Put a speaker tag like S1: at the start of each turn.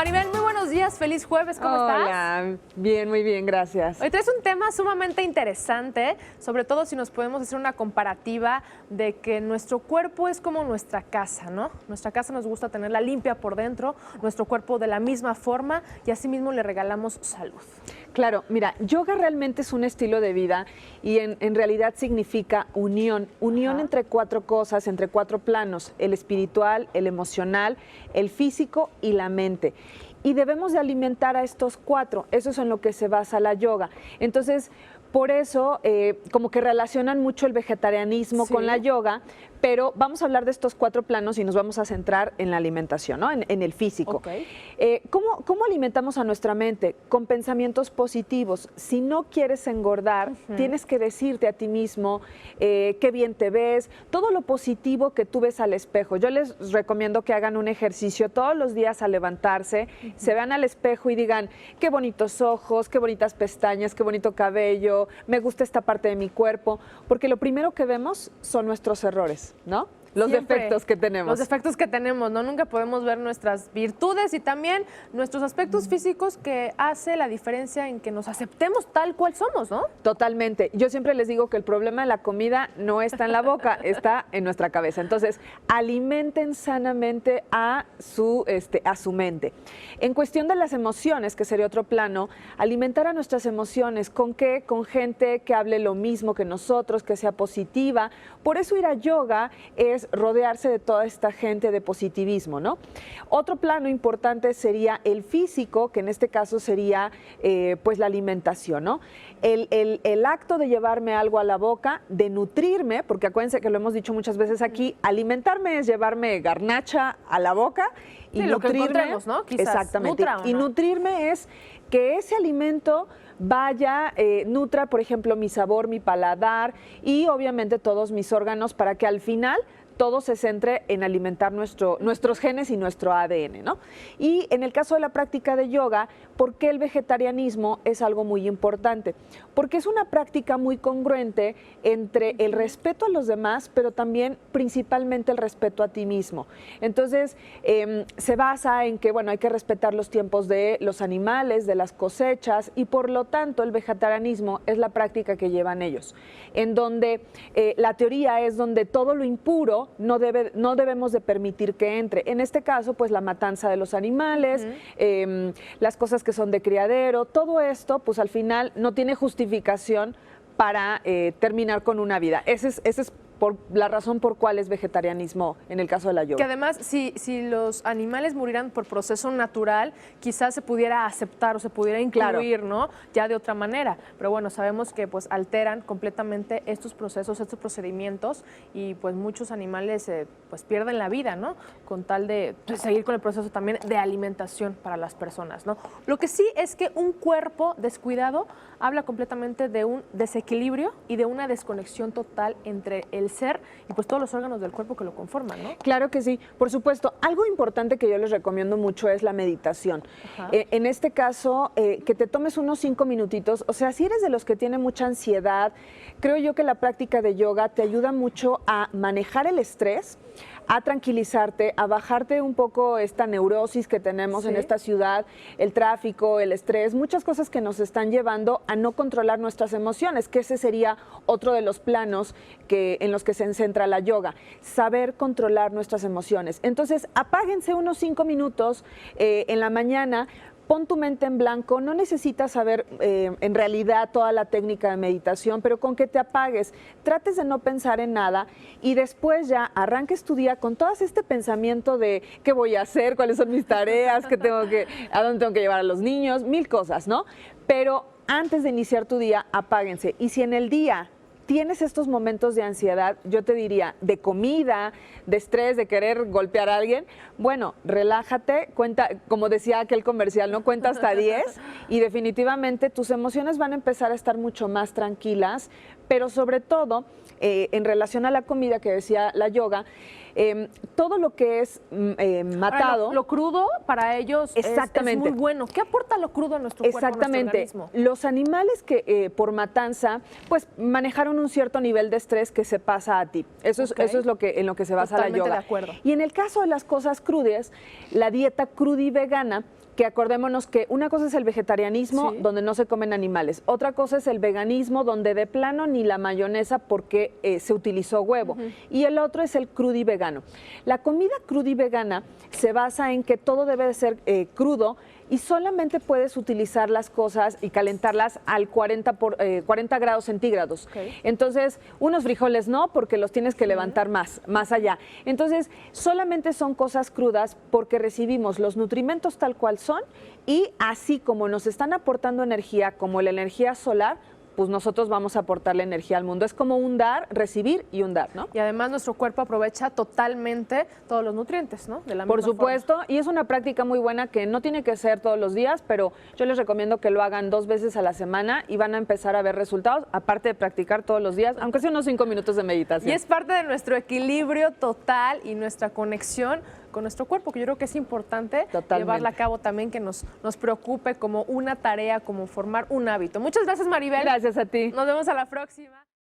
S1: Maribel, muy buenos días, feliz jueves, ¿cómo estás?
S2: Hola, bien, muy bien, gracias.
S1: Hoy traes un tema sumamente interesante, sobre todo si nos podemos hacer una comparativa de que nuestro cuerpo es como nuestra casa, ¿no? Nuestra casa nos gusta tenerla limpia por dentro, nuestro cuerpo de la misma forma y así mismo le regalamos salud.
S2: Claro, mira, yoga realmente es un estilo de vida y en realidad significa unión entre cuatro cosas, entre cuatro planos, el espiritual, el emocional, el físico y la mente. Y debemos de alimentar a estos cuatro, eso es en lo que se basa la yoga. Entonces, por eso, como que relacionan mucho el vegetarianismo con la yoga, pero vamos a hablar de estos cuatro planos y nos vamos a centrar en la alimentación, ¿no? En el físico.
S1: Okay.
S2: ¿Cómo alimentamos a nuestra mente? Con pensamientos positivos. Si no quieres engordar, tienes que decirte a ti mismo qué bien te ves, todo lo positivo que tú ves al espejo. Yo les recomiendo que hagan un ejercicio todos los días al levantarse, se vean al espejo y digan, qué bonitos ojos, qué bonitas pestañas, qué bonito cabello, me gusta esta parte de mi cuerpo, porque lo primero que vemos son nuestros errores, ¿no? Los defectos que tenemos.
S1: Los defectos que tenemos, ¿no? Nunca podemos ver nuestras virtudes y también nuestros aspectos físicos que hace la diferencia en que nos aceptemos tal cual somos, ¿no?
S2: Totalmente. Yo siempre les digo que el problema de la comida no está en la boca, está en nuestra cabeza. Entonces, alimenten sanamente a su mente. En cuestión de las emociones, que sería otro plano, alimentar a nuestras emociones, ¿con qué? Con gente que hable lo mismo que nosotros, que sea positiva. Por eso ir a yoga es rodearse de toda esta gente de positivismo, ¿no? Otro plano importante sería el físico, que en este caso sería pues la alimentación, ¿no? El acto de llevarme algo a la boca, de nutrirme, porque acuérdense que lo hemos dicho muchas veces aquí, alimentarme es llevarme garnacha a la boca y
S1: sí,
S2: nutrirme,
S1: lo que encontremos, ¿no? Quizás
S2: exactamente.
S1: Nutra, ¿o no?
S2: Y nutrirme es que ese alimento vaya, nutra, por ejemplo, mi sabor, mi paladar y obviamente todos mis órganos para que al final todo se centre en alimentar nuestros genes y nuestro ADN, ¿no? Y en el caso de la práctica de yoga, ¿por qué el vegetarianismo es algo muy importante? Porque es una práctica muy congruente entre el respeto a los demás, pero también principalmente el respeto a ti mismo. Entonces, se basa en que, bueno, hay que respetar los tiempos de los animales, de las cosechas, y por lo tanto el vegetarianismo es la práctica que llevan ellos, en donde la teoría es donde todo lo impuro no debemos de permitir que entre. En este caso, pues la matanza de los animales, las cosas que son de criadero, todo esto, pues al final no tiene justificación para terminar con una vida. Ese es por la razón por cuál es vegetarianismo en el caso de la yoga.
S1: Que además, si los animales murieran por proceso natural, quizás se pudiera aceptar o se pudiera incluir, claro, ¿no? Ya de otra manera. Pero bueno, sabemos que pues alteran completamente estos procesos, estos procedimientos y pues muchos animales pues pierden la vida, ¿no? Con tal de pues, seguir con el proceso también de alimentación para las personas, ¿no? Lo que sí es que un cuerpo descuidado habla completamente de un desequilibrio y de una desconexión total entre el ser y pues todos los órganos del cuerpo que lo conforman, ¿no?
S2: Claro que sí, por supuesto. Algo importante que yo les recomiendo mucho es la meditación. En este caso, que te tomes unos 5 minutitos, o sea, si eres de los que tiene mucha ansiedad, creo yo que la práctica de yoga te ayuda mucho a manejar el estrés, a tranquilizarte, a bajarte un poco esta neurosis que tenemos en esta ciudad, el tráfico, el estrés, muchas cosas que nos están llevando a no controlar nuestras emociones, que ese sería otro de los planos en los que se centra la yoga, saber controlar nuestras emociones. Entonces, apáguense unos 5 minutos en la mañana. Pon tu mente en blanco, no necesitas saber en realidad toda la técnica de meditación, pero con que te apagues, trates de no pensar en nada y después ya arranques tu día con todo este pensamiento de qué voy a hacer, cuáles son mis tareas, a dónde tengo que llevar a los niños, 1000 cosas, ¿no? Pero antes de iniciar tu día, apáguense. Y si en el día tienes estos momentos de ansiedad, yo te diría, de comida, de estrés, de querer golpear a alguien, bueno, relájate, cuenta, como decía aquel comercial, ¿no? Cuenta hasta 10 y definitivamente tus emociones van a empezar a estar mucho más tranquilas, pero sobre todo, en relación a la comida que decía la yoga, todo lo que es matado...
S1: Ahora, lo crudo para ellos es muy bueno. ¿Qué aporta lo crudo a nuestro cuerpo, a nuestro organismo?
S2: Los animales que por matanza, pues manejaron un cierto nivel de estrés que se pasa a ti. Eso es en lo que se basa la yoga.
S1: De acuerdo.
S2: Y en el caso de las cosas crudas, la dieta crudivegana que acordémonos que una cosa es el vegetarianismo,
S1: Sí.
S2: donde no se comen animales. Otra cosa es el veganismo, donde de plano ni la mayonesa porque se utilizó huevo. Y el otro es el crudivegano. La comida crudivegana se basa en que todo debe de ser crudo y solamente puedes utilizar las cosas y calentarlas al 40 grados centígrados.
S1: Okay.
S2: Entonces, unos frijoles no, porque los tienes que levantar más allá. Entonces, solamente son cosas crudas porque recibimos los nutrimentos tal cual son y así como nos están aportando energía, como la energía solar, pues nosotros vamos a aportarle energía al mundo. Es como un dar, recibir y un dar, ¿no?
S1: Y además nuestro cuerpo aprovecha totalmente todos los nutrientes, ¿no? De la
S2: Por
S1: misma
S2: supuesto, y es una práctica muy buena que no tiene que ser todos los días, pero yo les recomiendo que lo hagan 2 veces a la semana y van a empezar a ver resultados, aparte de practicar todos los días, aunque sea unos 5 minutos de meditación.
S1: Y es parte de nuestro equilibrio total y nuestra conexión con nuestro cuerpo, que yo creo que es importante llevarla a cabo también, que nos preocupe como una tarea, como formar un hábito. Muchas gracias, Maribel.
S2: Gracias a ti.
S1: Nos vemos a la próxima.